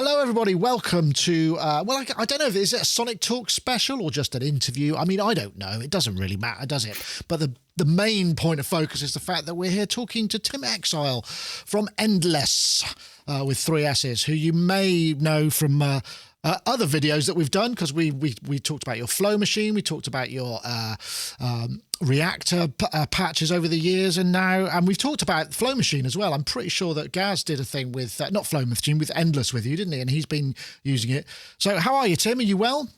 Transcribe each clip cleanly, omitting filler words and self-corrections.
Hello, everybody. Welcome to, I don't know if is it a Sonic Talk special or just an interview. I mean, I don't know. It doesn't really matter, does it? But the main point of focus is the fact that we're here talking to Tim Exile from Endless, with 3 S's, who you may know from other videos that we've done, because we talked about your flow machine, we talked about your reactor patches over the years, and we've talked about flow machine as well. I'm pretty sure that Gaz did a thing with not flow machine, with Endless with you, didn't he? And he's been using it. So how are you, Tim? Are you well?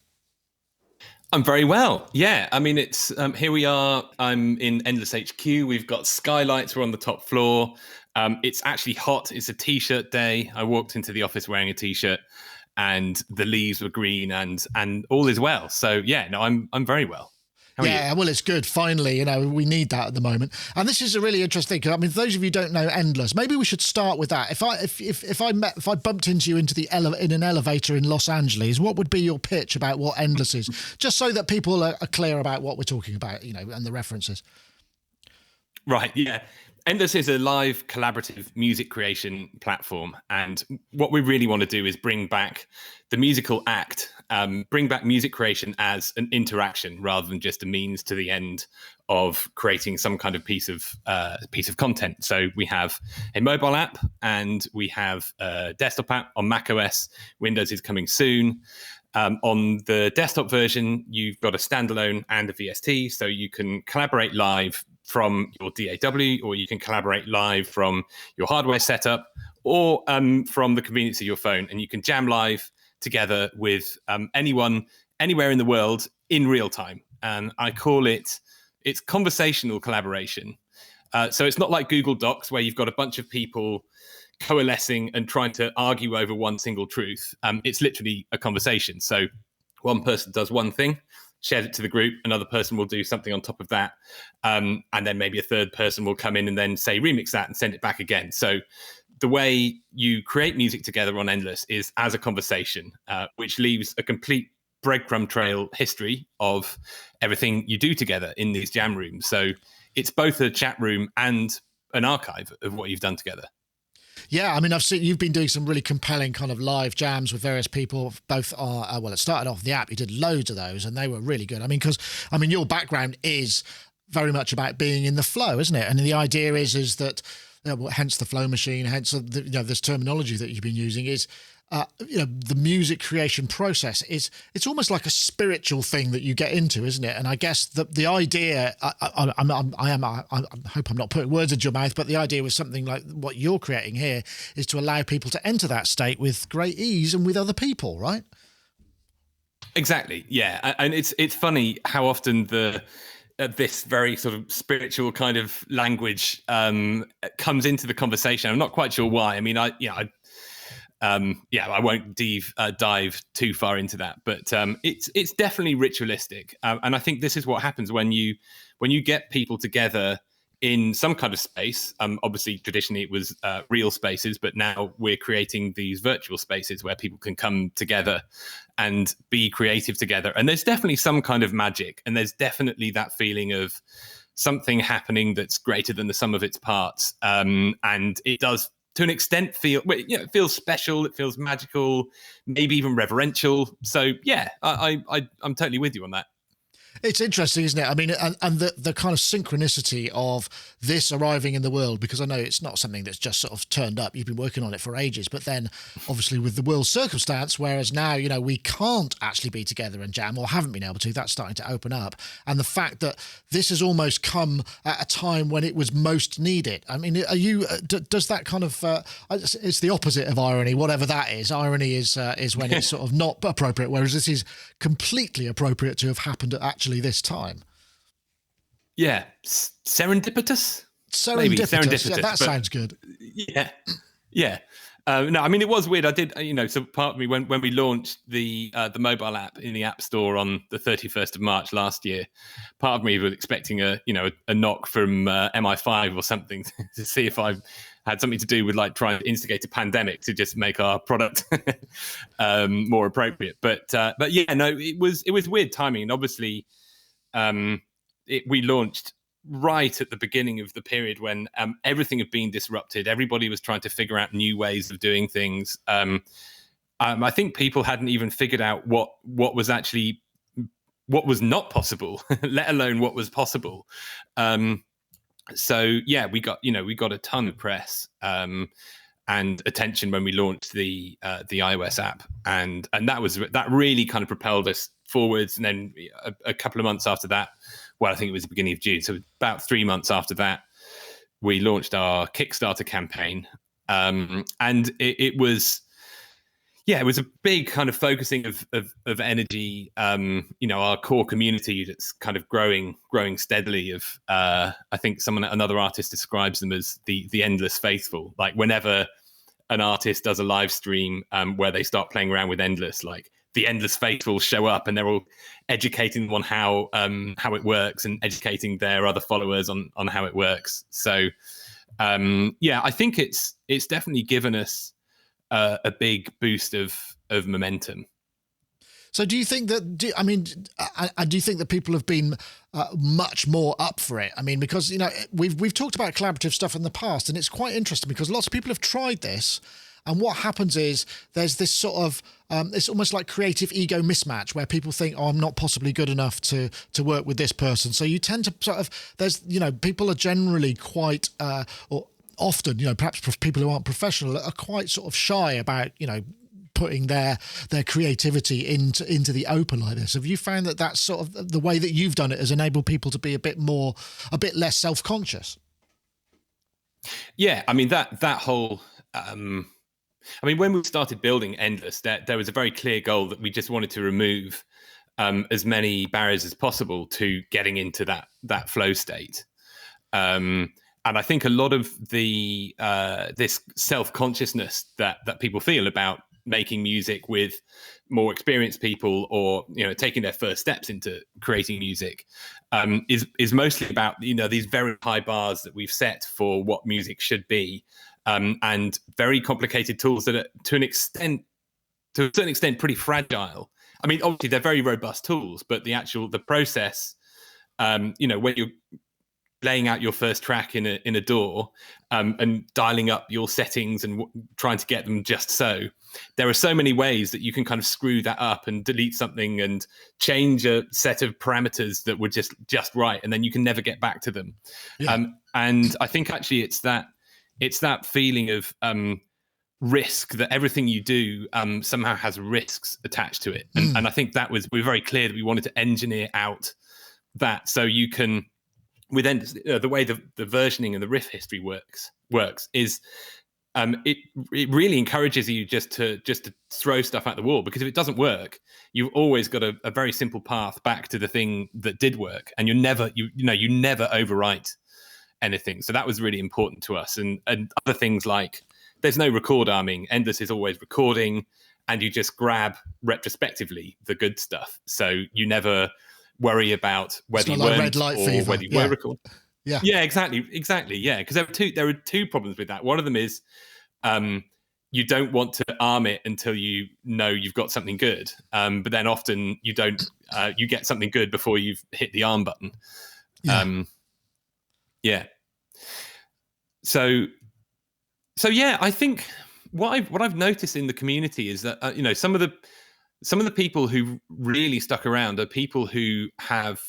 I'm very well. Yeah, I mean, it's here we are. I'm in Endless HQ. We've got skylights. We're on the top floor. It's actually hot. It's a t-shirt day. I walked into the office wearing a t-shirt, and the leaves were green, and all is well. So yeah, no, I'm very well. How are you? Well, it's good. Finally, we need that at the moment. And this is a really interesting, because I mean, for those of you who don't know Endless, maybe we should start with that. If I bumped into you in an elevator in Los Angeles, what would be your pitch about what Endless is? Just so that people are clear about what we're talking about, and the references. Right. Yeah. Endless is a live collaborative music creation platform. And what we really want to do is bring back the musical act, bring back music creation as an interaction rather than just a means to the end of creating some kind of piece of content. So we have a mobile app and we have a desktop app on macOS. Windows is coming soon. On the desktop version, you've got a standalone and a VST, so you can collaborate live from your DAW, or you can collaborate live from your hardware setup, or from the convenience of your phone, and you can jam live together with anyone, anywhere in the world in real time. And I call it's conversational collaboration. So it's not like Google Docs where you've got a bunch of people coalescing and trying to argue over one single truth. It's literally a conversation. So one person does one thing, shares it to the group, another person will do something on top of that, and then maybe a third person will come in and then say remix that and send it back again. So the way you create music together on Endless is as a conversation, which leaves a complete breadcrumb trail history of everything you do together in these jam rooms. So it's both a chat room and an archive of what you've done together. Yeah, I mean, I've seen you've been doing some really compelling kind of live jams with various people. Both are it started off the app. You did loads of those, and they were really good. I mean, because your background is very much about being in the flow, isn't it? And the idea is that, hence the flow machine, hence this terminology that you've been using is. The music creation process it's almost like a spiritual thing that you get into, isn't it? And I guess the idea, I hope I'm not putting words into your mouth, but the idea was something like what you're creating here is to allow people to enter that state with great ease and with other people, right? Exactly. Yeah. And it's funny how often this very sort of spiritual kind of language comes into the conversation. I'm not quite sure why. I mean, I won't dive too far into that, but it's definitely ritualistic, and I think this is what happens when you get people together in some kind of space. Obviously, traditionally it was real spaces, but now we're creating these virtual spaces where people can come together and be creative together. And there's definitely some kind of magic, and there's definitely that feeling of something happening that's greater than the sum of its parts, and it does. To an extent, it feels special. It feels magical, maybe even reverential. So yeah, I'm totally with you on that. It's interesting, isn't it? I mean, and the kind of synchronicity of this arriving in the world, because I know it's not something that's just sort of turned up. You've been working on it for ages, but then obviously with the world circumstance, whereas now, we can't actually be together and jam, or haven't been able to, that's starting to open up. And the fact that this has almost come at a time when it was most needed. I mean, does that kind of, it's the opposite of irony, whatever that is. Irony is when it's sort of not appropriate, whereas this is completely appropriate to have happened at actually this time. Yeah, serendipitous. Maybe serendipitous. Yeah, that sounds good. Yeah. No, I mean, it was weird. I did, so part of me when we launched the mobile app in the App Store on the 31st of March last year, part of me was expecting a knock from MI5 or something to see if I had something to do with like trying to instigate a pandemic to just make our product more appropriate. But yeah, no, it was weird timing, and obviously. We launched right at the beginning of the period when everything had been disrupted. Everybody was trying to figure out new ways of doing things. I think people hadn't even figured out what was not possible, let alone what was possible. So yeah, we got a ton of press and attention when we launched the iOS app, and that really kind of propelled us forwards. And then a couple of months after that, well, I think it was the beginning of June, so about 3 months after that, we launched our Kickstarter campaign, and it was. Yeah, it was a big kind of focusing of energy. Our core community that's kind of growing steadily. Of I think another artist describes them as the endless faithful. Like whenever an artist does a live stream where they start playing around with endless, like the endless faithful show up and they're all educating them on how it works and educating their other followers on how it works. So I think it's definitely given us a big boost of momentum. So do you think that, do you think that people have been much more up for it? I mean, because, we've talked about collaborative stuff in the past, and it's quite interesting because lots of people have tried this. And what happens is there's this sort of, it's almost like creative ego mismatch where people think, oh, I'm not possibly good enough to work with this person. So you tend to sort of, people are generally quite, or often, perhaps people who aren't professional are quite sort of shy about, putting their creativity into the open like this. Have you found that that's sort of the way that you've done it has enabled people to be a bit less self-conscious? Yeah, I mean, that whole, when we started building Endless, there was a very clear goal that we just wanted to remove as many barriers as possible to getting into that flow state. And I think a lot of the this self-consciousness that people feel about making music with more experienced people, or taking their first steps into creating music, is mostly about these very high bars that we've set for what music should be, and very complicated tools that are to a certain extent pretty fragile. I mean, obviously they're very robust tools, but the process, when you're laying out your first track in a DAW, and dialing up your settings and trying to get them just so. There are so many ways that you can kind of screw that up and delete something and change a set of parameters that were just right, and then you can never get back to them. Yeah. And I think actually it's that feeling of risk, that everything you do somehow has risks attached to it. And I think we were very clear that we wanted to engineer out that, so you can, with the way the versioning and the riff history works is it really encourages you just to throw stuff at the wall, because if it doesn't work, you've always got a very simple path back to the thing that did work, and you never overwrite anything. So that was really important to us. And other things like there's no record arming. Endless is always recording, and you just grab retrospectively the good stuff. So you never worry about whether you weren't or whether you were recording. Yeah, exactly. Yeah, because there are two problems with that. One of them is you don't want to arm it until you know you've got something good, but then often you don't. You get something good before you've hit the arm button. Yeah. So yeah, I think what I've noticed in the community is that some of the people who really stuck around are people who have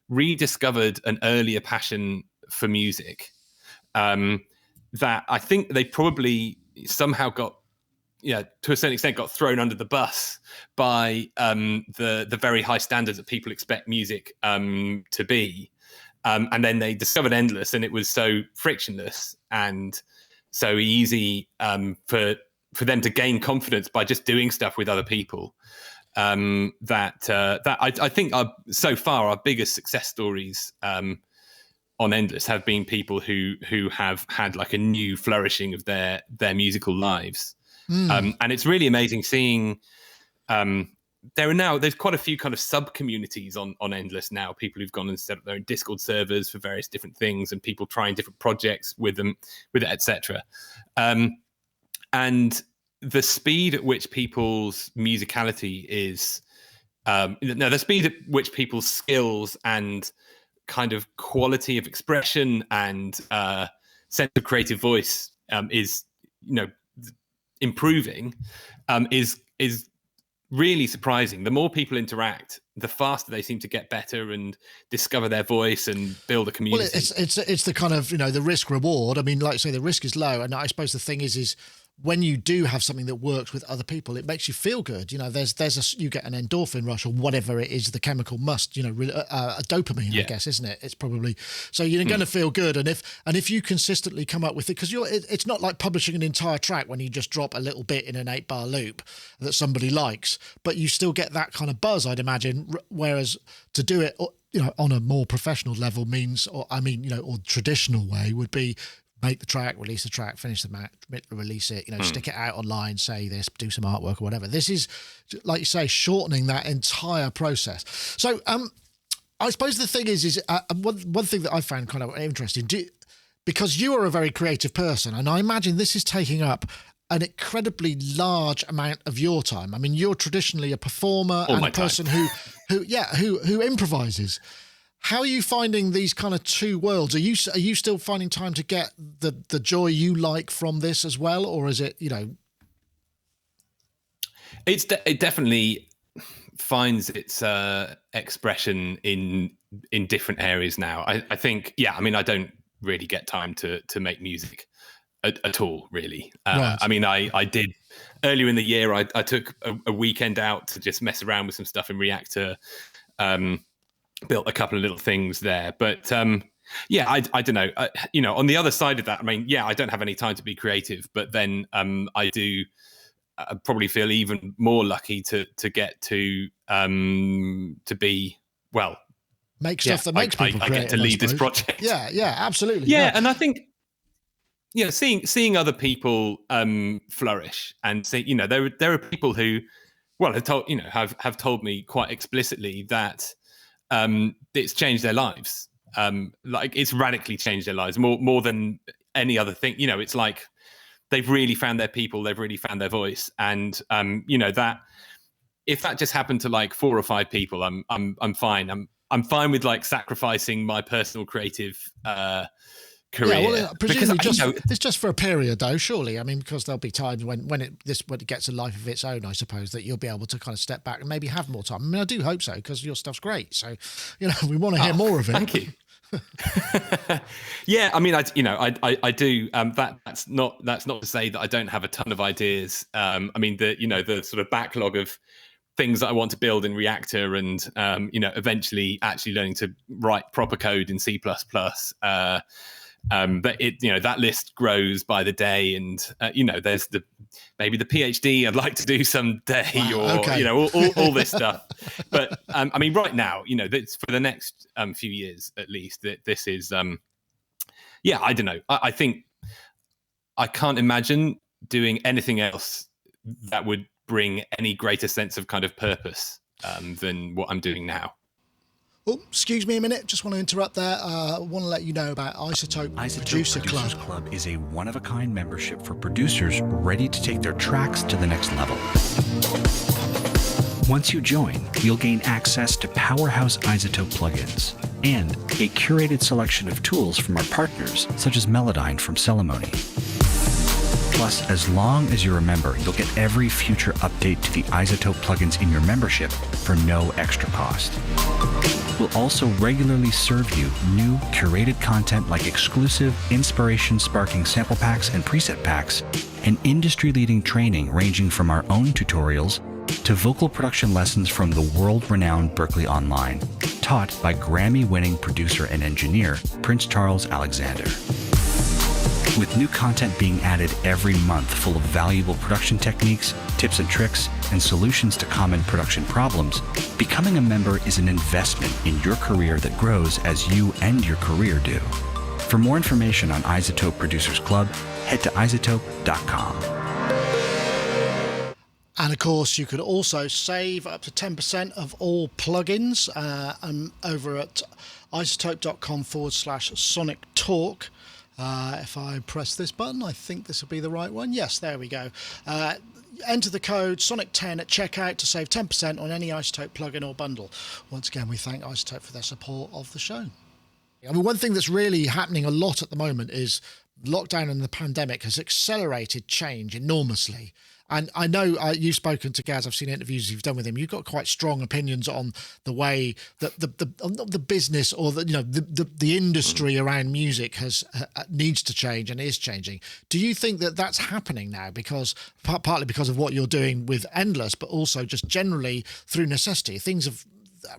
rediscovered an earlier passion for music, that I think they probably somehow got, to a certain extent, got thrown under the bus by the very high standards that people expect music to be. And then they discovered Endless, and it was so frictionless and so easy for them to gain confidence by just doing stuff with other people. That I think so far our biggest success stories on Endless have been people who have had like a new flourishing of their musical lives. And it's really amazing seeing there's quite a few kind of sub communities on Endless now, people who've gone and set up their own Discord servers for various different things, and people trying different projects with it, etc. And the speed at which people's musicality is, the speed at which people's skills and kind of quality of expression and sense of creative voice is, improving, is is really surprising. The more people interact, the faster they seem to get better and discover their voice and build a community. Well, it's the kind of, the risk reward. I mean, like I say, the risk is low, and I suppose the thing is when you do have something that works with other people, it makes you feel good. You get an endorphin rush or whatever it is, the chemical must, a dopamine, I guess, isn't it? It's probably, so you're going to feel good. And if you consistently come up with it, because it's not like publishing an entire track when you just drop a little bit in an 8-bar loop that somebody likes, but you still get that kind of buzz, I'd imagine. Whereas to do it, on a more professional level means, or traditional way would be, make the track, release the track, finish the match, release it, stick it out online, say this, do some artwork or whatever. This is, like you say, shortening that entire process. So I suppose the thing is one thing that I found kind of interesting, because you are a very creative person, and I imagine this is taking up an incredibly large amount of your time. I mean, you're traditionally a performer and a person who improvises. How are you finding these kind of two worlds? Are you still finding time to get the joy you like from this as well, or is it It definitely finds its expression in different areas now. I think I don't really get time to make music at all, really. Right. I mean, I did earlier in the year. I took a weekend out to just mess around with some stuff in Reactor. Built a couple of little things there, but I don't know. On the other side of that, I mean, I don't have any time to be creative, but then I do probably feel even more lucky to get to be make stuff that makes people creative. I get to lead this project. Yeah, absolutely. Yeah, and I think seeing other people flourish and see, there are people who have told me quite explicitly that it's changed their lives. It's radically changed their lives more than any other thing. It's like they've really found their people, they've really found their voice, and that if that just happened to like 4 or 5 people, I'm fine. I'm fine with like sacrificing my personal creative career. Yeah, well, presumably it's just for a period, though, surely. I mean, because there'll be times when it gets a life of its own, I suppose, that you'll be able to kind of step back and maybe have more time. I mean, I do hope so, because your stuff's great. So, we want to hear more of it. Thank you. Yeah, I mean, I do. That's not to say that I don't have a ton of ideas. I mean, the sort of backlog of things that I want to build in Reactor, and eventually actually learning to write proper code in C++. But that list grows by the day, and there's maybe the PhD I'd like to do someday, all this stuff. But I mean, right now, that's for the next few years at least. That this is, I don't know. I think I can't imagine doing anything else that would bring any greater sense of kind of purpose than what I'm doing now. Oh, excuse me a minute. Just want to interrupt there. I want to let you know about Isotope Producer Club. Club is a one-of-a-kind membership for producers ready to take their tracks to the next level. Once you join, you'll gain access to powerhouse Isotope plugins and a curated selection of tools from our partners, such as Melodyne from Celemony. Plus, as long as you're a member, you'll get every future update to the Isotope plugins in your membership for no extra cost. We'll also regularly serve you new curated content like exclusive, inspiration-sparking sample packs and preset packs, and industry-leading training ranging from our own tutorials to vocal production lessons from the world-renowned Berklee Online, taught by Grammy-winning producer and engineer Prince Charles Alexander. With new content being added every month full of valuable production techniques, tips and tricks, and solutions to common production problems, becoming a member is an investment in your career that grows as you and your career do. For more information on Isotope Producers Club, head to isotope.com. And of course, you could also save up to 10% of all plugins over at isotope.com/sonictalk. If I press this button, I think this will be the right one. Yes, there we go. Enter the code SONIC10 at checkout to save 10% on any Isotope plugin or bundle. Once again, we thank Isotope for their support of the show. I mean, one thing that's really happening a lot at the moment is lockdown and the pandemic has accelerated change enormously. And I know you've spoken to Gaz. I've seen interviews you've done with him. You've got quite strong opinions on the way that not the business or the industry around music needs to change and is changing. Do you think that that's happening now because partly because of what you're doing with Endless, but also just generally through necessity? Things have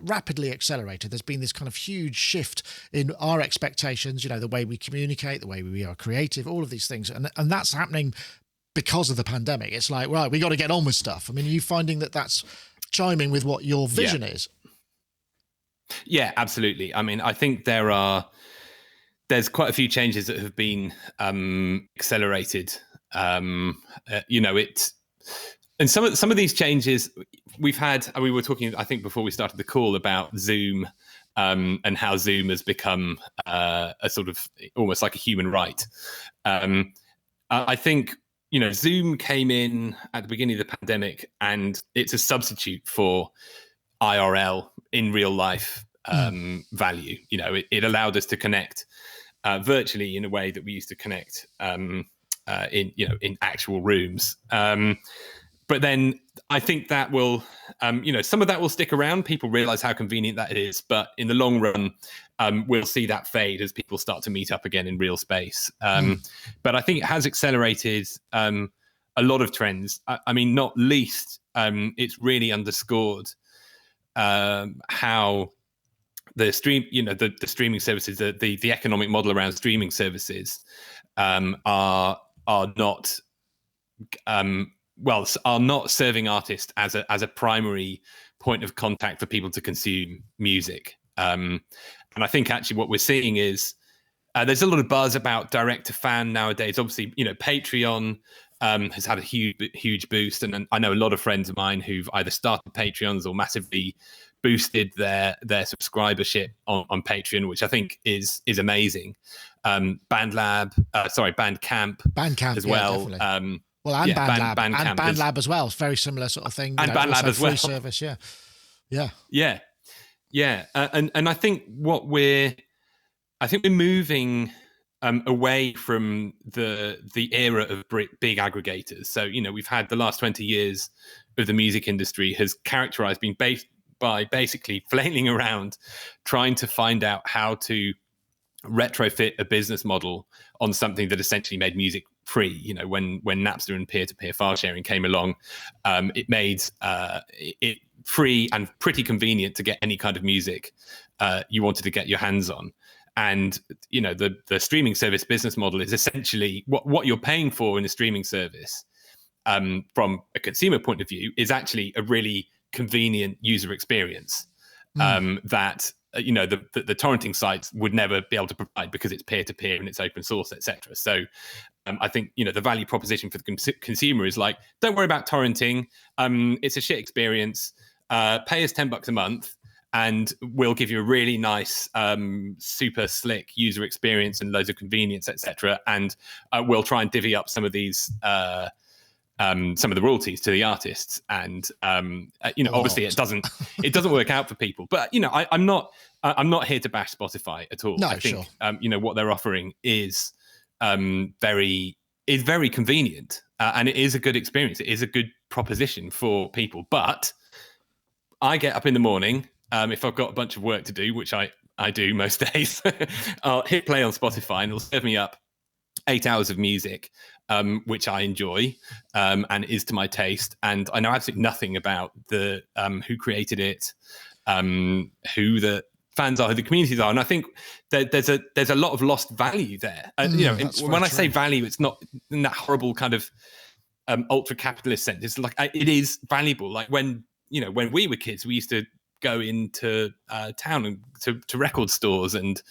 rapidly accelerated. There's been this kind of huge shift in our expectations. The way we communicate, the way we are creative, all of these things, and that's happening because of the pandemic. It's like, right, we got to get on with stuff. I mean, are you finding that that's chiming with what your vision is? Yeah, absolutely. I mean, I think there's quite a few changes that have been accelerated. And some of these changes we've had. We were talking, I think, before we started the call about Zoom and how Zoom has become a sort of almost like a human right. I think. Zoom came in at the beginning of the pandemic, and it's a substitute for IRL, in real life value. It allowed us to connect virtually in a way that we used to connect in actual rooms. But then I think that will, some of that will stick around. People realize how convenient that is. But in the long run, we'll see that fade as people start to meet up again in real space. But I think it has accelerated a lot of trends. I mean, not least, it's really underscored how the streaming services, the economic model around streaming services are not serving artists as a primary point of contact for people to consume music. And I think actually what we're seeing is there's a lot of buzz about direct to fan nowadays. Obviously, Patreon has had a huge boost, and I know a lot of friends of mine who've either started Patreons or massively boosted their subscribership on Patreon, which I think is amazing. Bandcamp as well. Yeah, well, and BandLab as well. It's very similar sort of thing. And BandLab as well. Free service, Yeah. And I think we're moving away from the era of big aggregators. So, we've had the last 20 years of the music industry has characterized being based by basically flailing around, trying to find out how to retrofit a business model on something that essentially made music free. When Napster and peer-to-peer file sharing came along, it made it free and pretty convenient to get any kind of music you wanted to get your hands on. And the streaming service business model is essentially what you're paying for in a streaming service from a consumer point of view is actually a really convenient user experience that the torrenting sites would never be able to provide because it's peer-to-peer and it's open source, etc. So I think the value proposition for the consumer is like, don't worry about torrenting. It's a shit experience. Pay us $10 a month, and we'll give you a really nice, super slick user experience and loads of convenience, etc. And we'll try and divvy up some of these. Some of the royalties to the artists, and obviously it doesn't work out for people. But I'm not here to bash Spotify at all. No, I think sure. What they're offering is very convenient, and it is a good experience. It is a good proposition for people. But I get up in the morning, if I've got a bunch of work to do, which I do most days, I'll hit play on Spotify, and it'll serve me up 8 hours of music, which I enjoy and is to my taste. And I know absolutely nothing about the who created it, who the fans are, who the communities are. And I think that there's a lot of lost value there. When I say value, it's not in that horrible kind of ultra capitalist sense. It's like it is valuable. Like when we were kids, we used to go into town and to record stores, and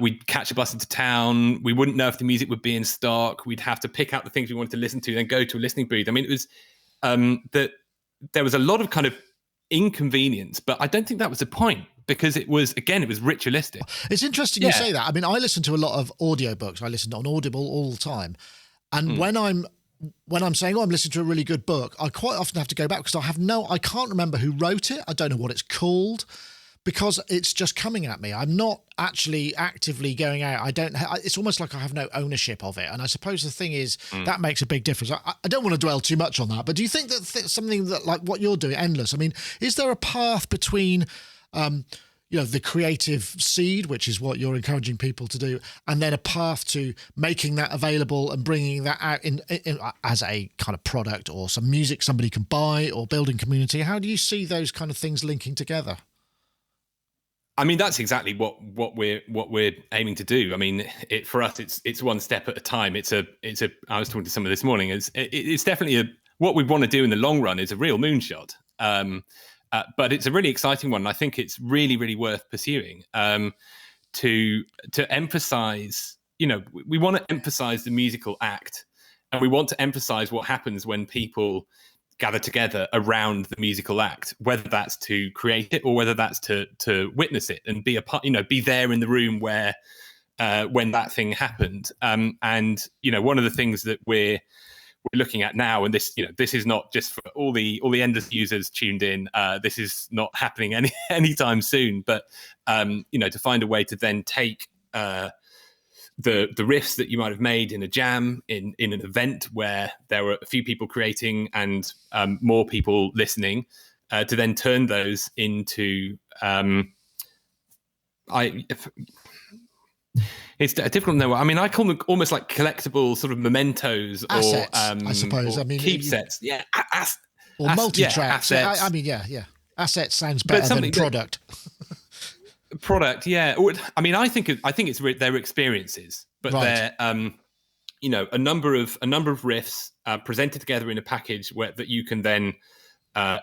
we'd catch a bus into town. We wouldn't know if the music would be in stock. We'd have to pick out the things we wanted to listen to, then go to a listening booth. I mean, it was that there was a lot of kind of inconvenience, but I don't think that was the point, because it was ritualistic. It's interesting you say that. I mean, I listen to a lot of audiobooks. I listen on Audible all the time. And when I'm saying, I'm listening to a really good book, I quite often have to go back because I can't remember who wrote it. I don't know what it's called. because it's just coming at me. I'm not actually actively going out. It's almost like I have no ownership of it. And I suppose the thing is that makes a big difference. I don't want to dwell too much on that, but do you think that something that like what you're doing, Endless, I mean, is there a path between, the creative seed, which is what you're encouraging people to do, and then a path to making that available and bringing that out in as a kind of product or some music somebody can buy or building community? How do you see those kind of things linking together? I mean, that's exactly what we're aiming to do. I mean, for us, it's one step at a time. I was talking to someone this morning. It's definitely what we want to do in the long run is a real moonshot. But it's a really exciting one. I think it's really, really worth pursuing. To emphasize, we want to emphasize the musical act, and we want to emphasize what happens when people gather together around the musical act, whether that's to create it or whether that's to witness it and be a part, be there in the room where when that thing happened. And one of the things that we're looking at now, and this is not just for all the Endless users tuned in. This is not happening anytime soon. But to find a way to then take the riffs that you might have made in a jam, in an event where there were a few people creating and more people listening, to then turn those into it's difficult to know. I mean, I call them almost like collectible sort of mementos assets, I suppose. I mean, keep sets, yeah, or multi-tracks. Yeah, yeah. Assets sounds better than product. Product, yeah. I mean, I think it's their experiences, but they're a number of riffs presented together in a package that you can then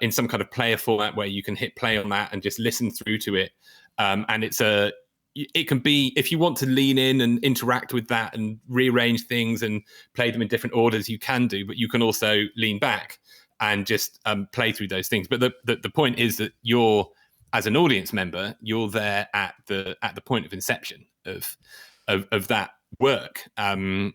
in some kind of player format where you can hit play on that and just listen through to it, and it can be, if you want to lean in and interact with that and rearrange things and play them in different orders, you can do, but you can also lean back and just play through those things. But the point is that you're, as an audience member, you're there at the point of inception of that work, and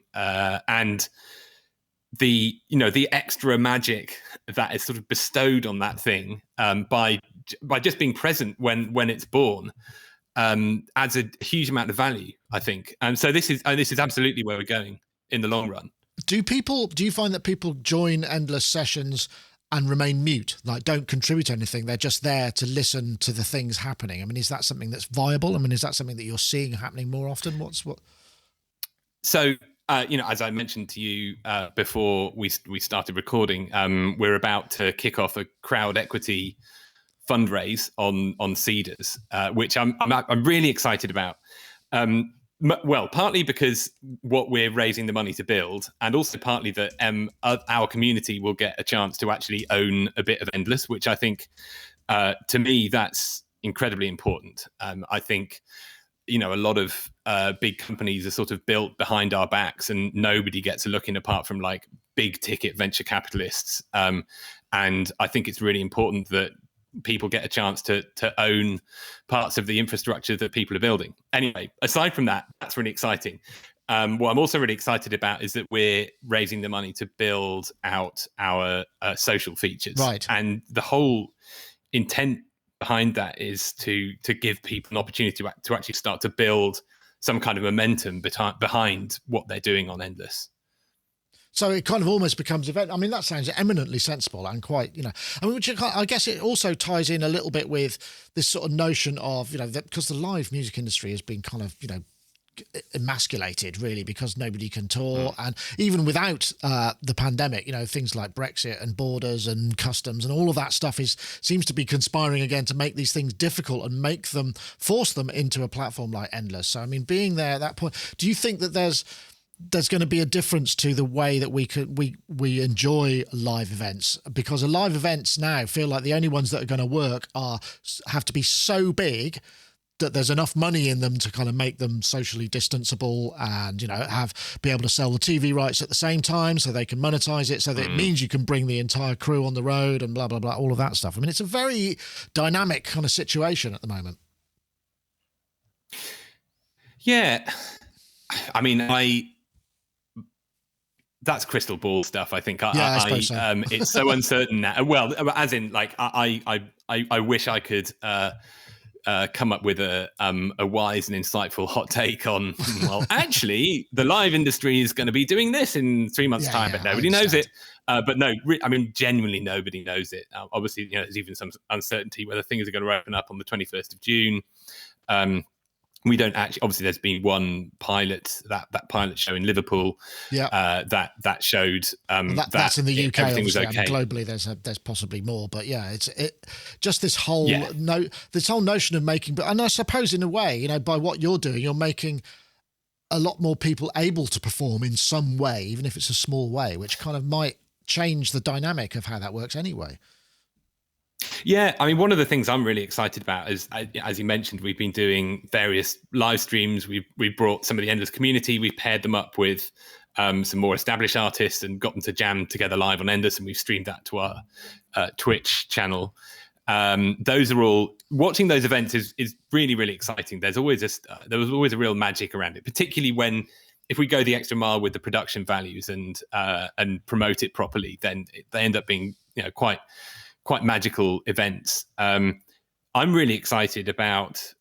the extra magic that is sort of bestowed on that thing by just being present when it's born. Adds a huge amount of value, I think. And so this is absolutely where we're going in the long run. Do you find that people join Endless sessions and remain mute, like don't contribute anything? They're just there to listen to the things happening. I mean, is that something that's viable? I mean, is that something that you're seeing happening more often? So, as I mentioned to you before we started recording, we're about to kick off a crowd equity fundraise on Cedars, which I'm really excited about. Well, partly because what we're raising the money to build, and also partly that our community will get a chance to actually own a bit of Endless, which I think, to me, that's incredibly important. I think, a lot of big companies are sort of built behind our backs, and nobody gets a look in apart from like big ticket venture capitalists. And I think it's really important that people get a chance to own parts of the infrastructure that people are building. Anyway, aside from that, that's really exciting. What I'm also really excited about is that we're raising the money to build out our social features. Right. And the whole intent behind that is to give people an opportunity to actually start to build some kind of momentum behind what they're doing on Endless. So it kind of almost becomes event. I mean, that sounds eminently sensible and quite, I mean, which I guess it also ties in a little bit with this sort of notion of, because the live music industry has been kind of, emasculated really because nobody can tour. And even without the pandemic, things like Brexit and borders and customs and all of that stuff seems to be conspiring again to make these things difficult and force them into a platform like Endless. So, I mean, being there at that point, do you think that there's going to be a difference to the way that we enjoy live events? Because live events now feel like the only ones that are going to work have to be so big that there's enough money in them to kind of make them socially distanceable and be able to sell the TV rights at the same time so they can monetize it, so that it means you can bring the entire crew on the road and blah blah blah, all of that stuff. I mean, it's a very dynamic kind of situation at the moment. Yeah, I mean, that's crystal ball stuff. I think. I suppose so. It's so uncertain now. Well, as in, like, I wish I could come up with a wise and insightful hot take on, well, actually, the live industry is going to be doing this in 3 months' time, but nobody knows it. But no, I mean, genuinely nobody knows it. Obviously, there's even some uncertainty whether things are going to open up on the 21st of June. We don't actually. Obviously, there's been one pilot, that pilot show in Liverpool. That showed that's in the UK. Everything was okay. Globally, there's possibly more, but it's just this whole this whole notion of making. And I suppose in a way, by what you're doing, you're making a lot more people able to perform in some way, even if it's a small way, which kind of might change the dynamic of how that works anyway. Yeah, I mean, one of the things I'm really excited about is, as you mentioned, we've been doing various live streams. We've brought some of the Endless community. We've paired them up with some more established artists and got them to jam together live on Endless, and we've streamed that to our Twitch channel. Those are all, watching those events is really, really exciting. There was always a real magic around it, particularly if we go the extra mile with the production values and promote it properly, then they end up being quite magical events. I'm really excited about,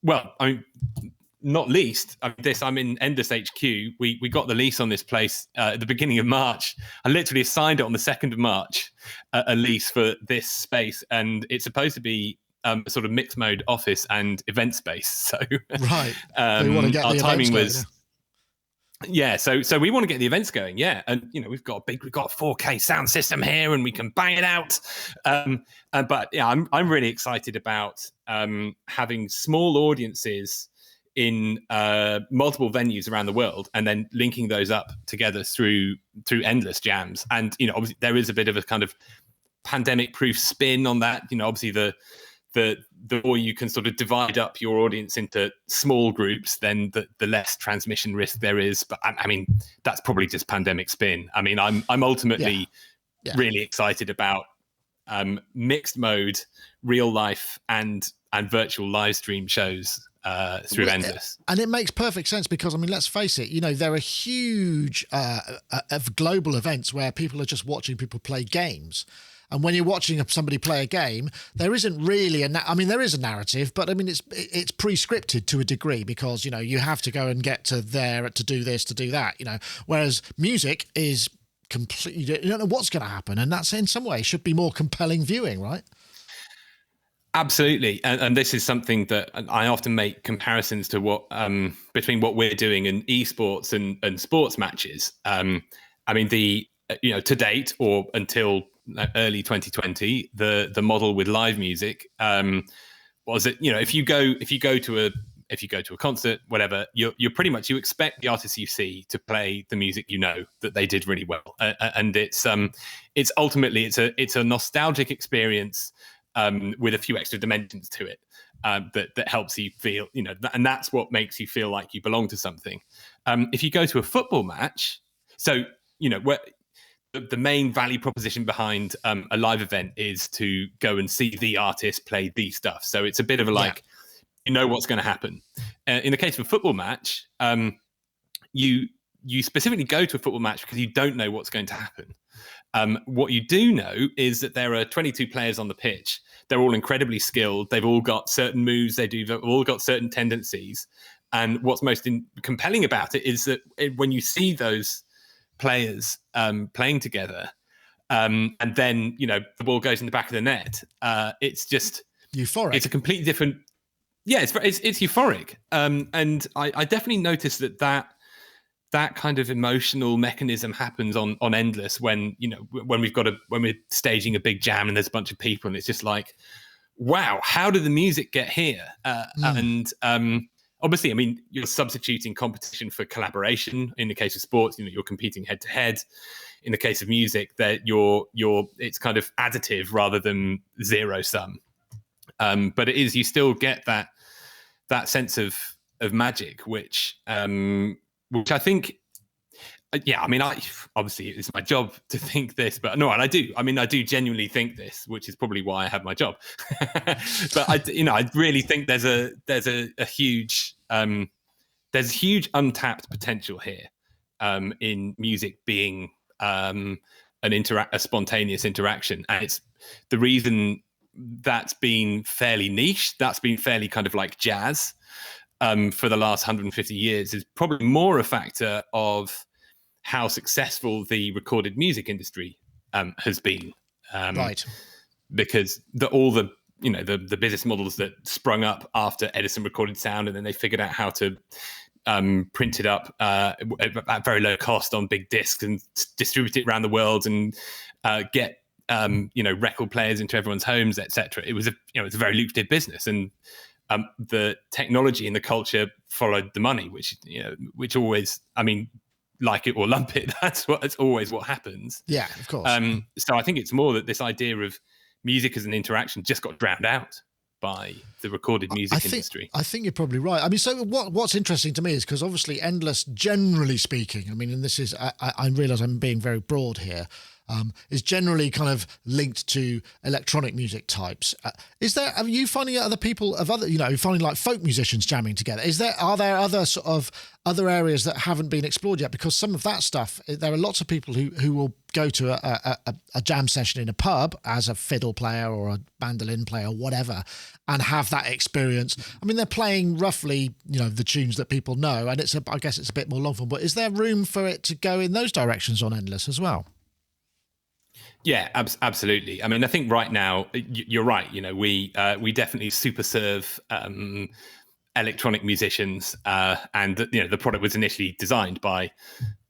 not least, I'm in Endless HQ. We got the lease on this place at the beginning of March. I literally signed it on the 2nd of March, a lease for this space. And it's supposed to be a sort of mixed mode office and event space. So right. So you want to get our the timing going, was... Yeah, so we want to get the events going, and we've got a 4K sound system here, and we can bang it out. But I'm really excited about having small audiences in multiple venues around the world, and then linking those up together through Endless jams. And obviously there is a bit of a kind of pandemic-proof spin on that. Obviously the more you can sort of divide up your audience into small groups, then the less transmission risk there is. But I mean, that's probably just pandemic spin. I mean, I'm ultimately really excited about mixed mode, real life and virtual live stream shows through Endless. And it makes perfect sense because, I mean, let's face it, there are huge of global events where people are just watching people play games. And when you're watching somebody play a game, there isn't really there is a narrative, but I mean, it's pre-scripted to a degree because, you have to go and get to there to do this, to do that, whereas music is completely, you don't know what's going to happen. And that's in some way should be more compelling viewing, right? Absolutely. And this is something that I often make comparisons to between what we're doing in esports and sports matches. I mean, to date or until early 2020, the model with live music was that if you go to a concert, whatever, you're pretty much, you expect the artists you see to play the music that they did really well, and it's ultimately it's a nostalgic experience with a few extra dimensions to it that helps you feel, and that's what makes you feel like you belong to something. If you go to a football match, so where the main value proposition behind a live event is to go and see the artist play the stuff. So it's a bit of what's going to happen. In the case of a football match, you specifically go to a football match because you don't know what's going to happen. What you do know is that there are 22 players on the pitch. They're all incredibly skilled. They've all got certain moves. They've all got certain tendencies. And what's most compelling about it is that when you see those players playing together, and then the ball goes in the back of the net, it's just euphoric. It's a completely different. Yeah, it's euphoric. And I definitely noticed that kind of emotional mechanism happens on Endless when we're staging a big jam and there's a bunch of people and it's just like, wow, how did the music get here? And obviously, I mean, you're substituting competition for collaboration. In the case of sports, you're competing head to head. In the case of music, that it's kind of additive rather than zero sum. But you still get that sense of magic, which I think, I mean, obviously it's my job to think this, but no, and I do. I mean, I do genuinely think this, which is probably why I have my job. But I really think there's a huge untapped potential here in music being a spontaneous interaction, and it's the reason that's been fairly niche. That's been fairly kind of like jazz for the last 150 years is probably more a factor of how successful the recorded music industry has been. Right. Because all the business models that sprung up after Edison recorded sound, and then they figured out how to print it up at very low cost on big discs and distribute it around the world and get record players into everyone's homes, etc. It was a very lucrative business, and the technology and the culture followed the money, which always, I mean, like it or lump it, that's always what happens. Yeah, of course. So I think it's more that this idea of music as an interaction just got drowned out by the recorded music industry. I think you're probably right. I mean, so what's interesting to me is because obviously Endless, generally speaking, I mean, and this is, I realise I'm being very broad here, is generally kind of linked to electronic music types. Are you finding other people finding like folk musicians jamming together? Are there other sort of other areas that haven't been explored yet? Because some of that stuff, there are lots of people who will go to a jam session in a pub as a fiddle player or a mandolin player or whatever, and have that experience. I mean, they're playing roughly, the tunes that people know, and I guess it's a bit more long form. But is there room for it to go in those directions on Endless as well? Yeah, absolutely. I mean, I think right now you're right. We definitely super serve electronic musicians, and the product was initially designed by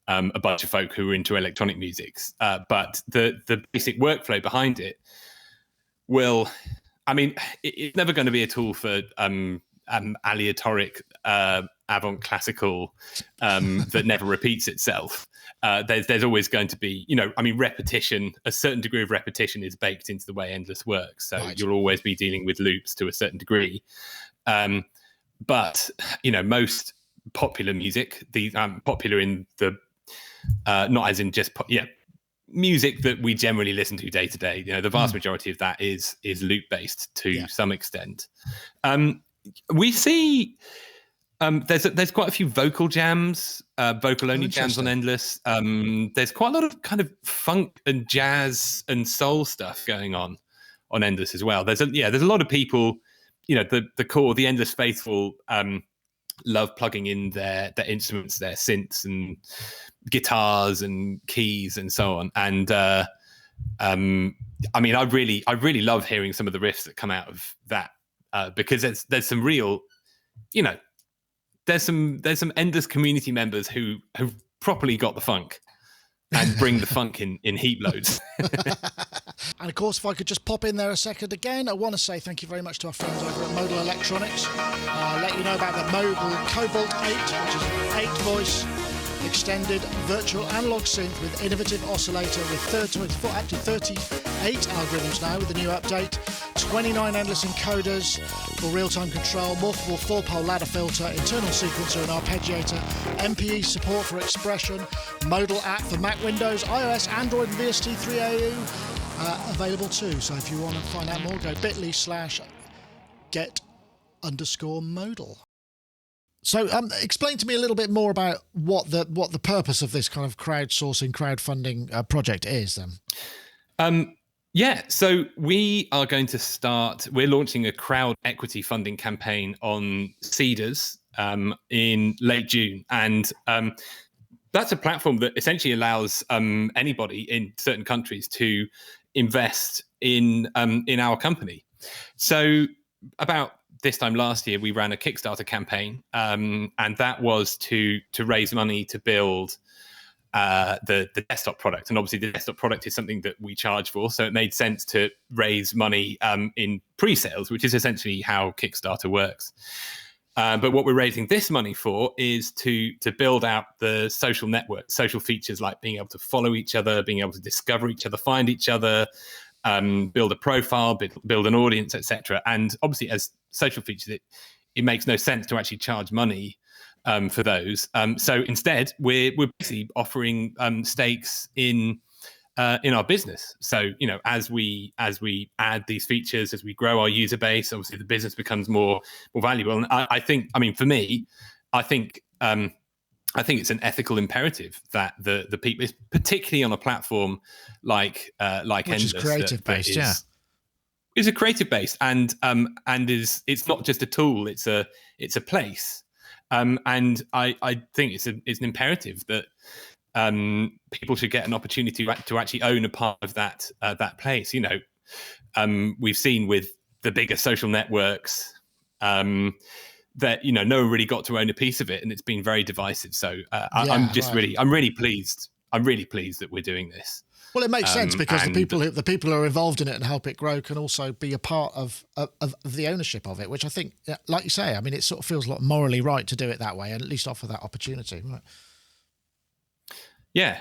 a bunch of folk who were into electronic music. But the basic workflow behind it it's never going to be a tool for aleatoric avant classical that never repeats itself. There's always going to be, repetition. A certain degree of repetition is baked into the way Endless works. So You'll always be dealing with loops to a certain degree. But most popular music, popular in the not as in just music that we generally listen to day to day. The vast majority of that is loop based to some extent. We see. There's quite a few vocal jams, vocal only jams on Endless. There's quite a lot of kind of funk and jazz and soul stuff going on Endless as well. There's a lot of people, the core, the Endless faithful, love plugging in their instruments, their synths and guitars and keys and so on. And I really love hearing some of the riffs that come out of that because there's some real, there's some Endless community members who have properly got the funk and bring the funk in heap loads. And of course, if I could just pop in there a second again, I want to say thank you very much to our friends over at Modal Electronics. Let you know about the Modal Cobalt 8, which is an 8-voice extended virtual analog synth with innovative oscillator with 38 algorithms now with the new update, 29 endless encoders for real-time control, morphable 4-pole ladder filter, internal sequencer and arpeggiator, MPE support for expression, Modal app for Mac, Windows, iOS, Android and VST3AU available too. So if you want to find out more, go bit.ly/get_modal. So explain to me a little bit more about what the purpose of this kind of crowdsourcing, crowdfunding project is then. So we are going to we're launching a crowd equity funding campaign on Seedrs in late June. And that's a platform that essentially allows anybody in certain countries to invest in our company. So about this time last year, we ran a Kickstarter campaign, and that was to raise money to build the desktop product. And obviously the desktop product is something that we charge for. So it made sense to raise money in pre-sales, which is essentially how Kickstarter works. But what we're raising this money for is to build out the social network, social features like being able to follow each other, being able to discover each other, find each other, build a profile, build an audience, etc. And obviously as social features, it makes no sense to actually charge money for those. So instead, we're basically offering stakes in our business. So as we add these features, as we grow our user base, obviously the business becomes more valuable. And I think it's an ethical imperative that the people, particularly on a platform like which Endless, is creative based, is a creative base, and it's not just a tool; it's a place. And I think it's an imperative that people should get an opportunity to actually own a part of that place. We've seen with the bigger social networks that no one really got to own a piece of it, and it's been very divisive. So I'm really pleased. I'm really pleased that we're doing this. Well, it makes sense because the people who are involved in it and help it grow can also be a part of the ownership of it, which I think, like you say, I mean, it sort of feels like morally right to do it that way and at least offer that opportunity. Right. Yeah.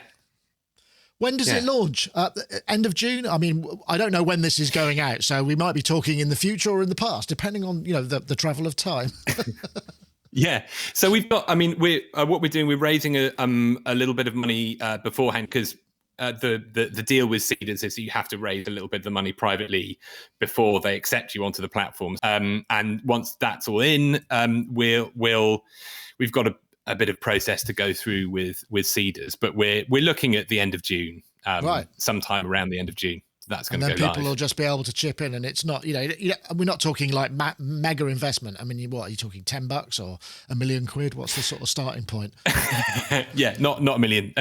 When does it launch? End of June? I mean, I don't know when this is going out, so we might be talking in the future or in the past, depending on, the travel of time. Yeah. So we've got, I mean, what we're doing, we're raising a little bit of money beforehand, because the deal with seeders is that you have to raise a little bit of the money privately before they accept you onto the platforms. And once that's all in, we've got a bit of process to go through with seeders, but we're looking at the end of June, right, sometime around the end of June. That's going to go live. And then people will just be able to chip in, and it's not, we're not talking like mega investment. I mean, what are you talking, $10 or £1 million? What's the sort of starting point? Yeah, not $1 million.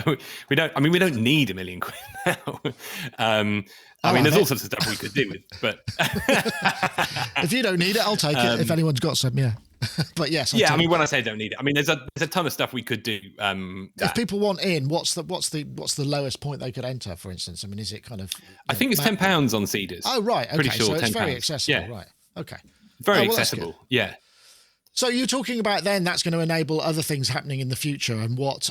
We don't need £1 million now. There's all sorts of stuff we could do with, but if you don't need it, I'll take it. If anyone's got some, yeah. But yes, when I say don't need it, I mean there's a ton of stuff we could do. If people want in, what's the lowest point they could enter, for instance? I mean, is it kind of? I think it's £10 on seeders. Oh right, okay. Pretty sure so it's very accessible. Yeah. Right, okay. Very accessible. Yeah. So you're talking about then that's going to enable other things happening in the future, and what's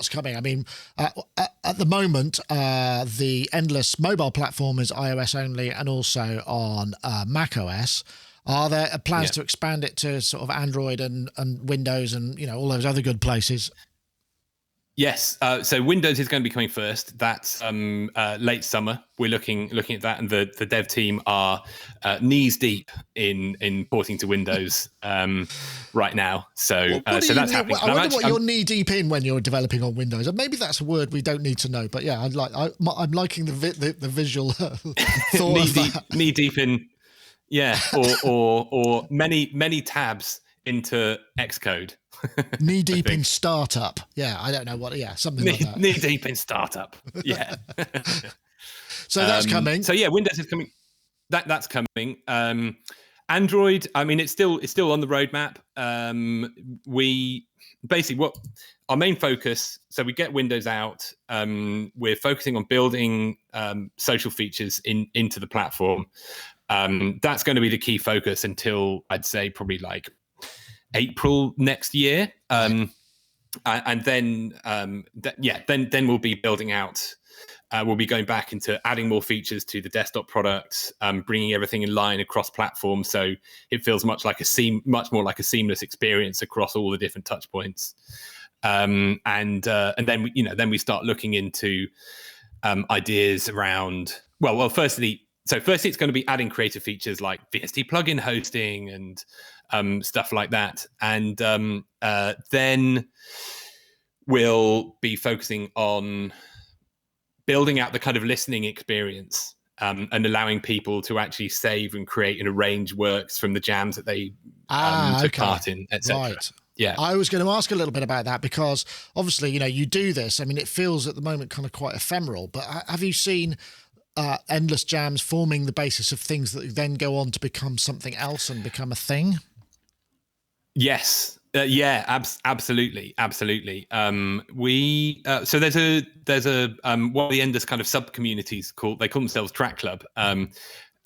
coming. I mean, at the moment, the Endless mobile platform is iOS only, and also on Mac OS. Are there plans to expand it to sort of Android and Windows and all those other good places? Yes. So Windows is going to be coming first. That's late summer. We're looking at that, and the dev team are knees deep in porting to Windows right now. So that's happening. I wonder what you're knee deep in when you're developing on Windows. And maybe that's a word we don't need to know. But yeah, I'm liking the visual thought knee deep in. Yeah, or many tabs into Xcode. Knee deep in startup. Yeah, I don't know what. Yeah, something like that. Knee deep in startup. Yeah. So that's coming. So yeah, Windows is coming. That's coming. Android. I mean, it's still on the roadmap. We basically what our main focus. So we get Windows out. We're focusing on building social features into the platform. That's going to be the key focus until I'd say probably like April next year, and then then we'll be building out. We'll be going back into adding more features to the desktop products, bringing everything in line across platforms, so it feels much more like a seamless experience across all the different touch points. And then we start looking into ideas around firstly it's going to be adding creative features like VST plugin hosting and stuff like that. And then we'll be focusing on building out the kind of listening experience and allowing people to actually save and create and arrange works from the jams that they took part in, etc. Right. Yeah. I was going to ask a little bit about that because obviously, you do this. I mean, it feels at the moment kind of quite ephemeral, but have you seen endless jams forming the basis of things that then go on to become something else and become a thing? Yes. Absolutely. So there's a one of the endless kind of sub communities they call themselves Track Club,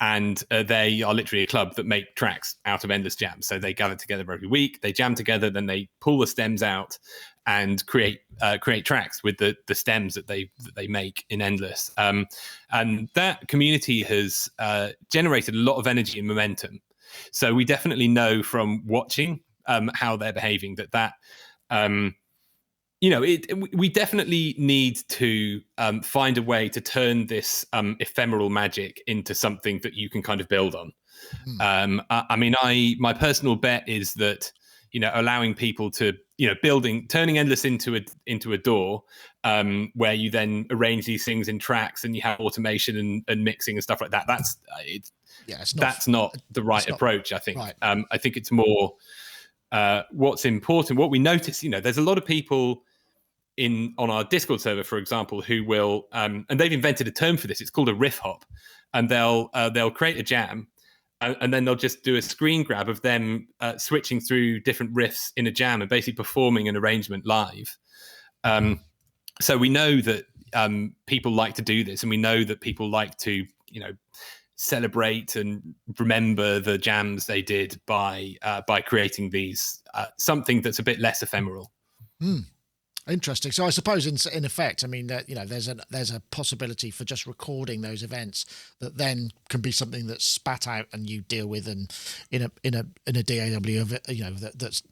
and they are literally a club that make tracks out of endless jams. So they gather together every week, they jam together, then they pull the stems out and create tracks with the stems that they make in endless. And that community has generated a lot of energy and momentum. So we definitely know from watching how they're behaving that we definitely need to find a way to turn this ephemeral magic into something that you can kind of build on. My personal bet is that allowing people to turning Endless into a DAW, where you then arrange these things in tracks and you have automation and mixing and stuff like that. That's not the right approach, I think. Right. I think it's more what's important. What we notice, there's a lot of people on our Discord server, for example, who will, and they've invented a term for this. It's called a riff hop, and they'll create a jam, and then they'll just do a screen grab of them switching through different riffs in a jam and basically performing an arrangement live. So we know that people like to do this, and we know that people like to, celebrate and remember the jams they did by creating these something that's a bit less ephemeral. Interesting. So I suppose in effect, I mean, there's a possibility for just recording those events that then can be something that's spat out and you deal with, and in a DAW of it, that's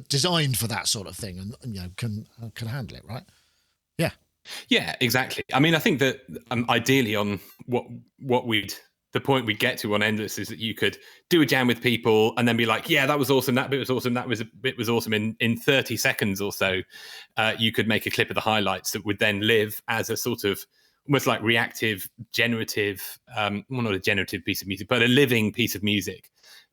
designed for that sort of thing, and can handle it, right? Yeah. Yeah, exactly. I mean, I think that ideally on the point we get to on Endless is that you could do a jam with people and then be like, yeah, that was awesome. That bit was awesome. That bit was awesome. In 30 seconds or so, you could make a clip of the highlights that would then live as a sort of almost like reactive, generative, well, not a generative piece of music, but a living piece of music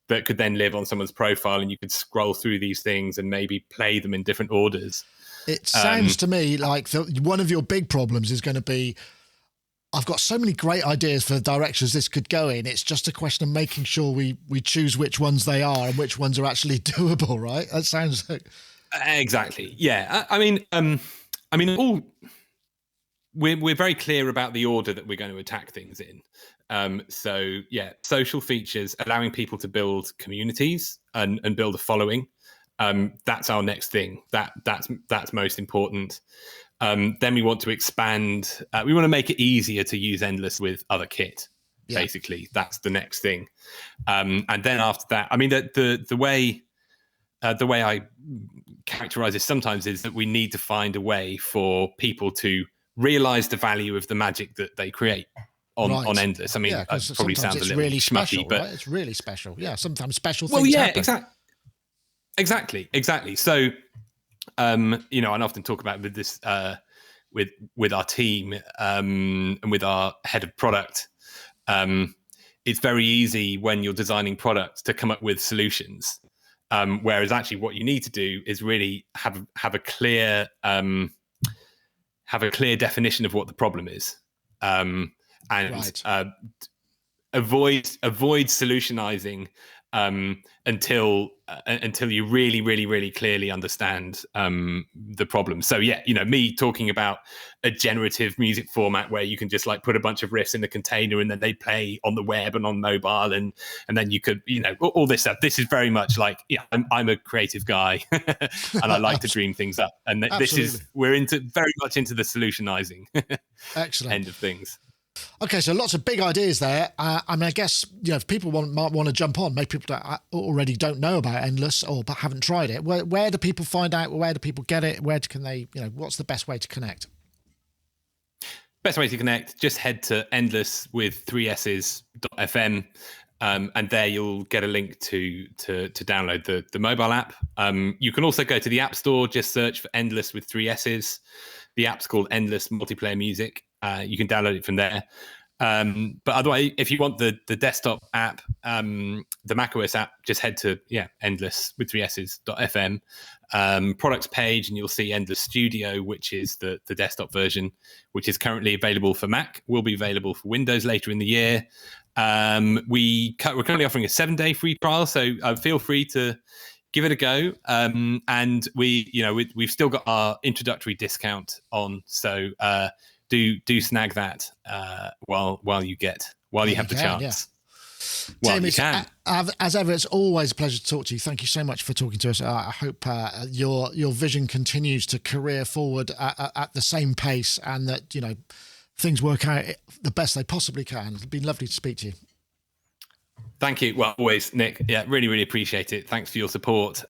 that could then live on someone's profile, and you could scroll through these things and maybe play them in different orders. It sounds to me like one of your big problems is going to be, I've got so many great ideas for the directions this could go in. It's just a question of making sure we choose which ones they are and which ones are actually doable, right? That sounds like... Exactly. Yeah. I mean, we're very clear about the order that we're going to attack things in. So yeah, social features, allowing people to build communities and build a following. That's our next thing. That's most important. Then we want to expand. We want to make it easier to use Endless with other kit. Yeah. Basically, that's the next thing. And then after that, I mean, the way I characterize this sometimes is that we need to find a way for people to realize the value of the magic that they create on Endless. I mean, it probably sounds a little really schmucky, special, but right? It's really special. Yeah, sometimes special things happen. Exactly. So, I often talk about with this, with our team, and with our head of product. It's very easy when you're designing products to come up with solutions. Whereas actually what you need to do is really have a clear definition of what the problem is. And avoid solutionizing until you really, really, really clearly understand the problem. So yeah, me talking about a generative music format where you can just like put a bunch of riffs in a container and then they play on the web and on mobile, and then you could, all this stuff. This is very much like, I'm a creative guy and I like to dream things up. And we're very much into the solutionizing Excellent end of things. Okay, so lots of big ideas there. I mean, I guess if people might want to jump on, maybe people already don't know about Endless or haven't tried it. Where do people find out? Where do people get it? Where can they? What's the best way to connect? Best way to connect: just head to Endless with 3s's.fm, and there you'll get a link to download the mobile app. You can also go to the App Store. Just search for Endless with 3s's. The app's called Endless Multiplayer Music. You can download it from there. But otherwise, if you want the desktop app, the macOS app, just head to Endless with 3s's.fm products page, and you'll see Endless Studio, which is the desktop version, which is currently available for Mac, will be available for Windows later in the year. We're currently offering a 7-day free trial, so feel free to give it a go. And we've still got our introductory discount on, so do snag that while you have the chance. Yeah. Well, Tim, you can. As ever, it's always a pleasure to talk to you. Thank you so much for talking to us. I hope your vision continues to career forward at the same pace, and that things work out the best they possibly can. It's been lovely to speak to you. Thank you. Well, always, Nick. Yeah, really, really appreciate it. Thanks for your support.